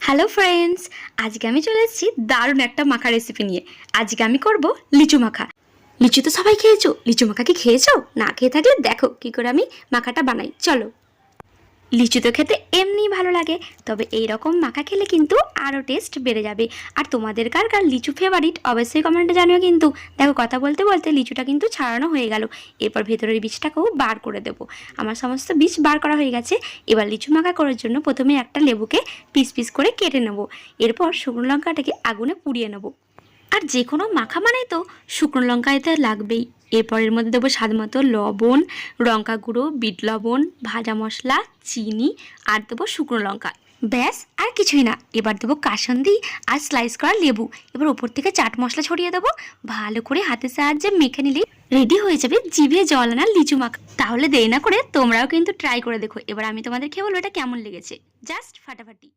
Hello friends, আজকে আমি চলে এসেছি দারুণ একটা মাখা রেসিপি নিয়ে। আজকে আমি করব লিচু মাখা। লিচু তো সবাই খেয়েছো, লিচু মাখা কি খেয়েছো? না খেয়ে থাকলে দেখো কি করে আমি মাখাটা বানাই, চলো। লিচু তো খেতে এমনি ভালো লাগে, তবে এই রকম মাখা খেলে কিন্তু আরও টেস্ট বেড়ে যাবে। আর তোমাদের কার কার লিচু ফেভারিট অবশ্যই কমেন্টে জানিও। কিন্তু দেখো, কথা বলতে বলতে লিচুটা কিন্তু ছাড়ানো হয়ে গেল। এরপর ভেতরের বীজটাকেও বার করে দেবো। আমার সমস্ত বীজ বার করা হয়ে গেছে। এবার লিচু মাখা করার জন্য প্রথমে একটা লেবুকে পিস পিস করে কেটে নেব। এরপর শুকনো লঙ্কাটাকে আগুনে পুড়িয়ে নেব। আর যে কোনো মাখা বানাই তো শুকনো লঙ্কা এতে লাগবেই। এরপর এর মধ্যে দেবো স্বাদ মতো লবণ, লঙ্কা গুঁড়ো, বিট লবণ, ভাজা মশলা, চিনি আর দেবো শুকনো লঙ্কা। ব্যাস, আর কিছুই না। এবার দেবো কাসুন্দি আর স্লাইস করা লেবু। এবার ওপর থেকে চাট মশলা ছড়িয়ে দেবো। ভালো করে হাতের সাহায্যে মেখে নিলেই রেডি হয়ে যাবে জিভে জল আনা লিচু মাখা। তাহলে দেরি না করে তোমরাও কিন্তু ট্রাই করে দেখো। এবার আমি তোমাদের খেয়ে বলবো এটা কেমন লেগেছে। জাস্ট ফাটাফাটি।